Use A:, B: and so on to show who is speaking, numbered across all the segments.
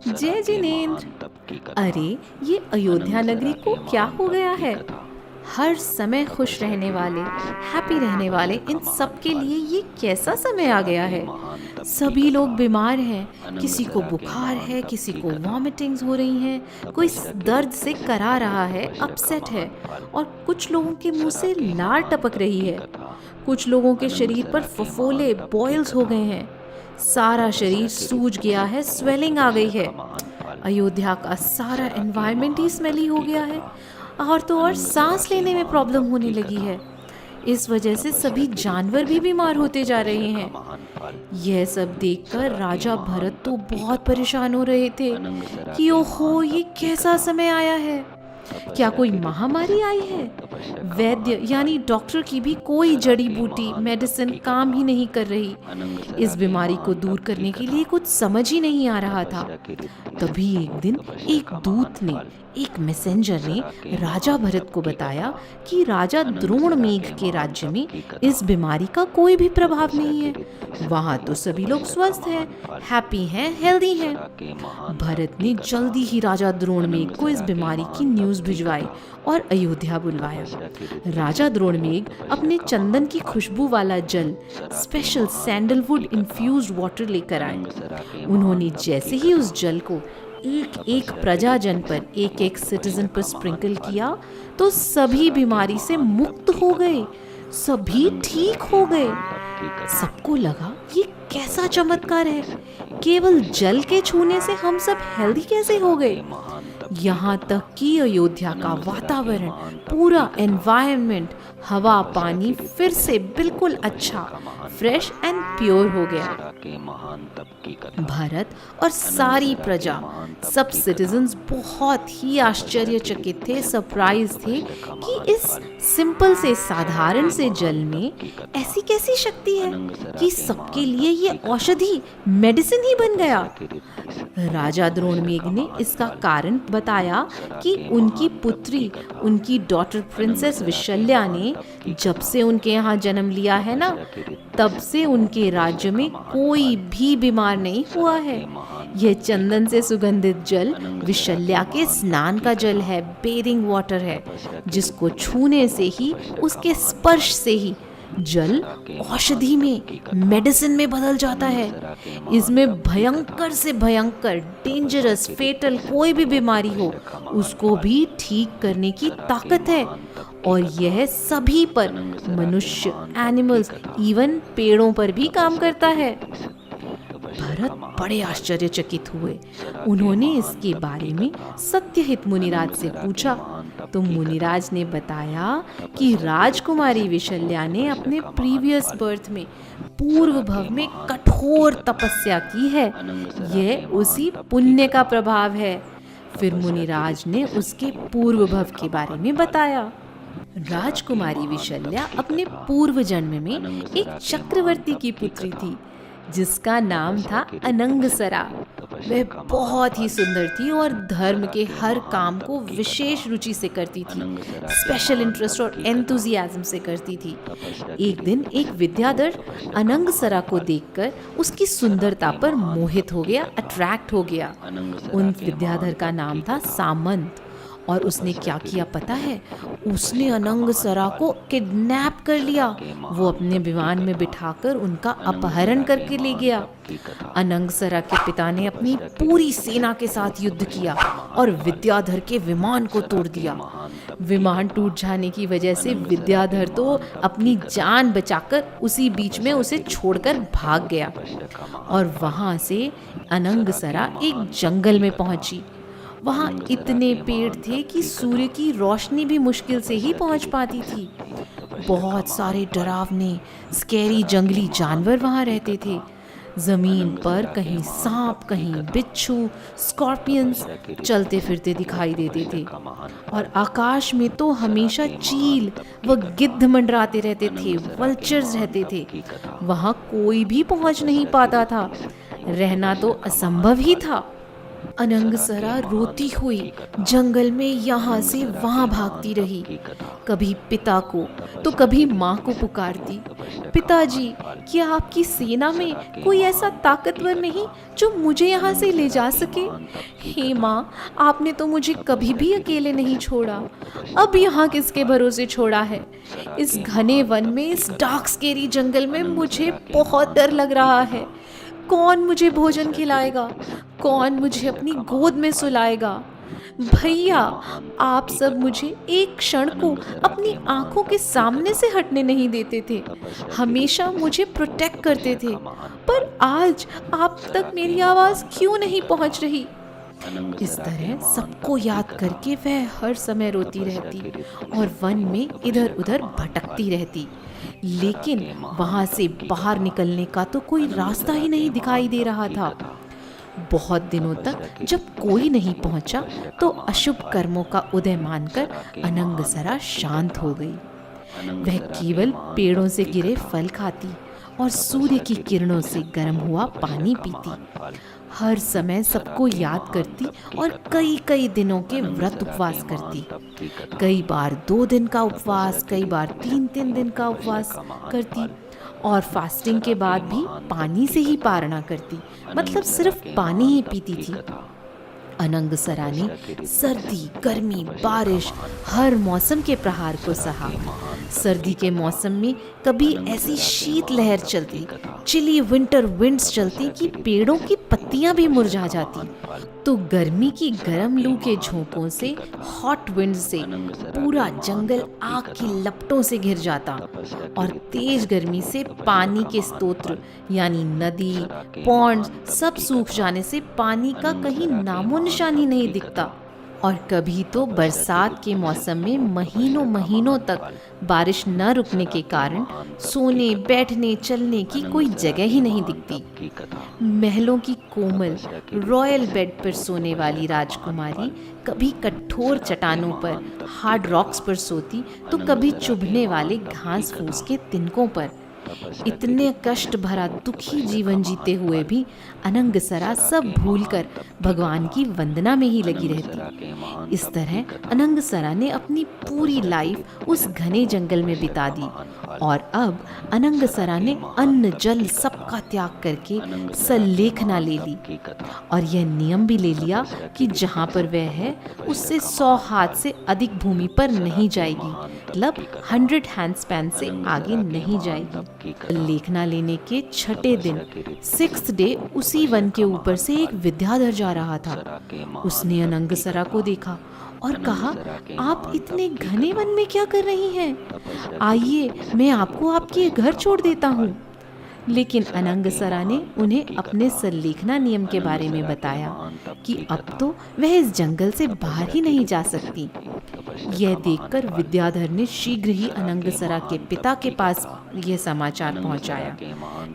A: जय जिनेंद्र। अरे, ये अयोध्या नगरी को क्या हो गया है? हर समय खुश रहने वाले, हैप्पी रहने वाले इन सब के लिए ये कैसा समय आ गया है? सभी लोग बीमार हैं, किसी को बुखार है, किसी को वॉमिटिंग्स हो रही हैं, कोई दर्द से करा रहा है, अपसेट है, और कुछ लोगों के मुंह से लार टपक रही है। कुछ लोगों के शरीर पर फफोले, बॉयल्स हो गए हैं। सारा शरीर सूज गया है, स्वेलिंग आ गई है। अयोध्या का सारा एनवायरनमेंट ही स्मेली हो गया है, और तो और सांस लेने में प्रॉब्लम होने लगी है। इस वजह से सभी जानवर भी बीमार होते जा रहे हैं। यह सब देखकर राजा भरत तो बहुत परेशान हो रहे थे कि ओहो, ये कैसा समय आया है। क्या कोई महामारी आई है? वैद्य यानी डॉक्टर की भी कोई जड़ी बूटी मेडिसिन काम ही नहीं कर रही। इस बीमारी को दूर करने के लिए कुछ समझ ही नहीं आ रहा था। तभी एक दिन एक दूत ने, एक मैसेंजर ने राजा भरत को बताया कि राजा द्रोण मेघ के राज्य में इस बीमारी का कोई भी प्रभाव नहीं है। वहाँ तो सभी लोग स्वस्थ हैं, हैप्पी हैं, हेल्दी हैं। भरत ने जल्दी ही राजा द्रोण मेघ को इस बीमारी की न्यूज़ भिजवाई और अयोध्या बुलवाया। राजा द्रोण मेघ अपने चंदन की खुशबू वाला जल, स्पेशल सैंडलवुड इन्फ्यूज्ड वाटर लेकर आए। उन्होंने जैसे ही उस जल को एक एक प्रजाजन पर, एक एक सिटीजन पर स्प्रिंकल किया तो सभी बीमारी से मुक्त हो गए, सभी ठीक हो गए। सबको लगा ये कैसा चमत्कार है, केवल जल के छूने से हम सब हेल्दी कैसे हो गए। यहाँ तक कि अयोध्या का वातावरण, पूरा एनवायरनमेंट, हवा पानी फिर से बिल्कुल अच्छा, फ्रेश एंड प्योर हो गया। भारत और सारी प्रजा, सब सिटीजन्स बहुत ही आश्चर्यचकित थे, सरप्राइज थे कि इस सिंपल से, साधारण से जल में ऐसी कैसी शक्ति है कि सबके लिए ये औषधि, मेडिसिन ही बन गया। राजा द्रोणमेघ ने इसका कारण बताया कि उनकी पुत्री, उनकी डॉटर प्रिंसेस विशल्या ने जब से उनके यहाँ जन्म लिया है ना, तब से उनके राज्य में कोई भी बीमार नहीं हुआ है। यह चंदन से सुगंधित जल विशल्या के स्नान का जल है, बेदिंग वाटर है, जिसको छूने से ही, उसके स्पर्श से ही जल औषधि में, मेडिसिन में बदल जाता है। इसमें भयंकर से भयंकर, डेंजरस, फेटल कोई भी बीमारी हो, उसको भी ठीक करने की ताकत है। और यह सभी पर, मनुष्य, एनिमल्स, इवन पेड़ों पर भी काम करता है। भरत बड़े आश्चर्यचकित हुए। उन्होंने इसके बारे में सत्यहित मुनिराज से पूछा तो मुनिराज ने बताया कि राजकुमारी विशल्या ने अपने प्रीवियस बर्थ में, पूर्व भव में कठोर तपस्या की है। यह उसी पुण्य का प्रभाव है। फिर मुनिराज ने उसके पूर्व भव के बारे में बताया। राजकुमारी विशल्या अपने पूर्व जन्म में एक चक्रवर्ती की पुत्री थी जिसका नाम था अनंगसरा। वह बहुत ही सुंदर थी और धर्म के हर काम को विशेष रुचि से करती थी, स्पेशल इंटरेस्ट और एंथुजियाज्म से करती थी। एक दिन एक विद्याधर अनंगसरा को देखकर उसकी सुंदरता पर मोहित हो गया, अट्रैक्ट हो गया। उन विद्याधर का नाम था सामंत। और उसने क्या किया पता है? उसने अनंगसरा को किडनैप कर लिया। वो अपने विमान में बिठाकर उनका अपहरण करके ले गया। अनंगसरा के पिता ने अपनी पूरी सेना के साथ युद्ध किया और विद्याधर के विमान को तोड़ दिया। विमान टूट जाने की वजह से विद्याधर तो अपनी जान बचाकर उसी बीच में उसे छोड़कर भाग गया। और वहाँ से अनंगसरा एक जंगल में पहुंची। वहाँ इतने पेड़ थे कि सूर्य की रोशनी भी मुश्किल से ही पहुँच पाती थी। बहुत सारे डरावने, स्कैरी जंगली जानवर वहाँ रहते थे। जमीन पर कहीं सांप, कहीं बिच्छू, स्कॉर्पियंस चलते फिरते दिखाई देते थे। और आकाश में तो हमेशा चील व गिद्ध मंडराते रहते थे, वल्चर्स रहते थे। वहाँ कोई भी पहुँच नहीं पाता था। रहना तो असंभव ही था। अनंगसरा रोती हुई जंगल में यहाँ से वहाँ भागती रही। कभी पिता को तो कभी माँ को पुकारती, पिताजी, क्या आपकी सेना में कोई ऐसा ताकतवर नहीं जो मुझे यहाँ से ले जा सके? हे माँ, आपने तो मुझे कभी भी अकेले नहीं छोड़ा, अब यहाँ किसके भरोसे छोड़ा है? इस घने वन में, इस डार्क स्केरी जंगल में मुझे बहुत डर लग रहा है। कौन मुझे भोजन खिलाएगा? कौन मुझे अपनी गोद में सुलाएगा? भैया, आप सब मुझे एक क्षण को अपनी आंखों के सामने से हटने नहीं देते थे, हमेशा मुझे प्रोटेक्ट करते थे, पर आज आप तक मेरी आवाज़ क्यों नहीं पहुंच रही? इस तरह सबको याद करके वह हर समय रोती रहती और वन में इधर उधर भटकती रहती, लेकिन वहां से बाहर निकलने का तो कोई रास्ता ही नहीं दिखाई दे रहा था। बहुत दिनों तक जब कोई नहीं पहुंचा तो अशुभ कर्मों का उदय मानकर अनंगसरा शांत हो गई। वह केवल पेड़ों से गिरे फल खाती और सूर्य की किरणों से गर्म हुआ पानी पीती, हर समय सबको याद करती और कई कई दिनों के व्रत उपवास करती। कई बार 2 दिन का उपवास, कई बार 3-3 दिन का उपवास करती और फास्टिंग के बाद भी पानी से ही पारणा करती, मतलब सिर्फ पानी ही पीती थी। अनंगसरा ने सर्दी, गर्मी, बारिश, हर मौसम के प्रहार को सहा। सर्दी के मौसम में कभी ऐसी शीत लहर चलती, चिली विंटर विंड्स चलती कि पेड़ों की पत्तियां भी मुरझा जाती, तो गर्मी की गर्म लू के झोंकों से, हॉट विंड से पूरा जंगल आग की लपटों से घिर जाता और तेज गर्मी से पानी के स्तोत्र यानी नदी, पॉन्ड सब सूख जाने से पानी का कहीं नामो निशान ही नहीं दिखता। और कभी तो बरसात के मौसम में महीनों महीनों तक बारिश न रुकने के कारण सोने, बैठने, चलने की कोई जगह ही नहीं दिखती। महलों की कोमल रॉयल बेड पर सोने वाली राजकुमारी कभी कठोर चट्टानों पर, हार्ड रॉक्स पर सोती तो कभी चुभने वाले घास फूस के तिनकों पर। इतने कष्ट भरा दुखी जीवन जीते हुए भी अनंगसरा सब भूलकर भगवान की वंदना में ही लगी रहती। इस तरह अनंगसरा ने अपनी पूरी लाइफ उस घने जंगल में बिता दी और अब अनंगसरा ने अन्न जल सबका त्याग करके सल्लेखना ले ली और यह नियम भी ले लिया कि जहाँ पर वह है उससे 100 हाथ से अधिक भूमि पर नहीं जाएगी, मतलब 100 हैंड स्पैन से आगे नहीं जाएगी। लेखना लेने के 6ठे दिन 6th डे उसी वन के ऊपर से एक विद्याधर जा रहा था। उसने अनंगसरा को देखा और कहा, आप इतने घने वन में क्या कर रही हैं? आइए, मैं आपको आपके घर छोड़ देता हूँ। लेकिन अनंगसरा ने उन्हें अपने सल्लेखना नियम के बारे में बताया कि अब तो वह इस जंगल से बाहर ही नहीं जा सकती। यह देखकर विद्याधर ने शीघ्र ही अनंगसरा के पिता के पास यह समाचार पहुंचाया।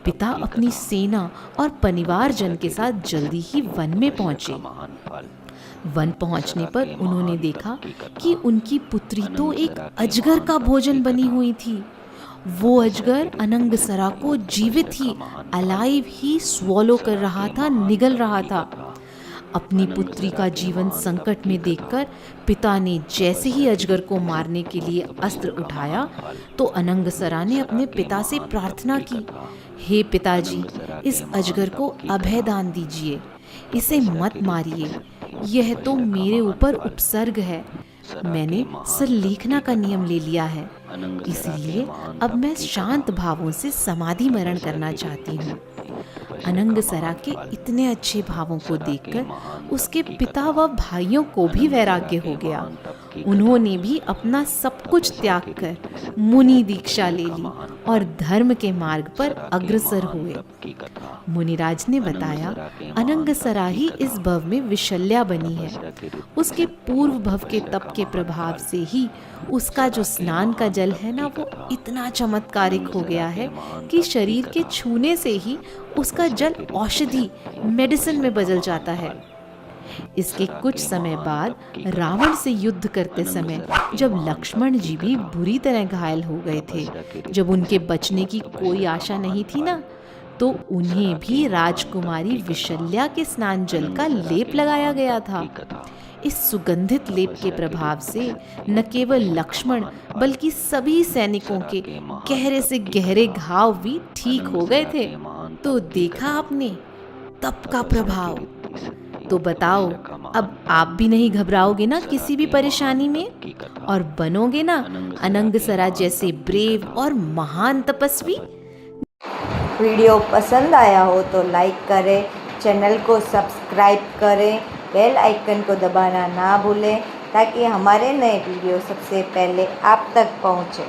A: पिता अपनी सेना और परिवार जन के साथ जल्दी ही वन में पहुंचे। वन पहुंचने पर उन्होंने देखा कि उनकी पुत्री तो एक अजगर का भोजन बनी हुई थी। वो अजगर अनंगसरा को जीवित ही, अलाइव ही स्वॉलो कर रहा था, निगल रहा था। अपनी पुत्री का जीवन संकट में देखकर पिता ने जैसे ही अजगर को मारने के लिए अस्त्र उठाया तो अनंगसरा ने अपने पिता से प्रार्थना की, हे पिताजी, इस अजगर को अभय दान दीजिए, इसे मत मारिए, यह तो मेरे ऊपर उपसर्ग है। मैंने सल्लेखना का नियम ले लिया है, इसलिए अब मैं शांत भावों से समाधि मरण करना चाहती हूँ। अनंगसरा के इतने अच्छे भावों को देखकर उसके पिता व भाइयों को भी वैराग्य हो गया। उन्होंने भी अपना सब कुछ त्याग कर मुनि दीक्षा ले ली और धर्म के मार्ग पर अग्रसर हुए। मुनिराज ने बताया, अनंगसरा ही इस भव में विशल्या बनी है। उसके पूर्व भव के तप के प्रभाव से ही उसका जो स्नान का जल है ना, वो इतना चमत्कारिक हो गया है कि शरीर के छूने से ही उसका जल औषधि, मेडिसिन में बदल जाता है। इसके कुछ समय बाद रावण से युद्ध करते समय जब लक्ष्मण जी भी बुरी तरह घायल हो गए थे, जब उनके बचने की कोई आशा नहीं थी ना, तो उन्हें भी राजकुमारी विशल्या के स्नान जल का लेप लगाया गया था। इस सुगंधित लेप के प्रभाव से न केवल लक्ष्मण बल्कि सभी सैनिकों के गहरे से गहरे घाव भी ठीक हो गए थे। तो देखा आपने तप का प्रभाव। तो बताओ, अब आप भी नहीं घबराओगे ना किसी भी परेशानी में, और बनोगे ना अनंगसरा जैसे ब्रेव और महान तपस्वी।
B: वीडियो पसंद आया हो तो लाइक करें, चैनल को सब्सक्राइब करें, बेल आइकन को दबाना ना भूलें ताकि हमारे नए वीडियो सबसे पहले आप तक पहुँचे।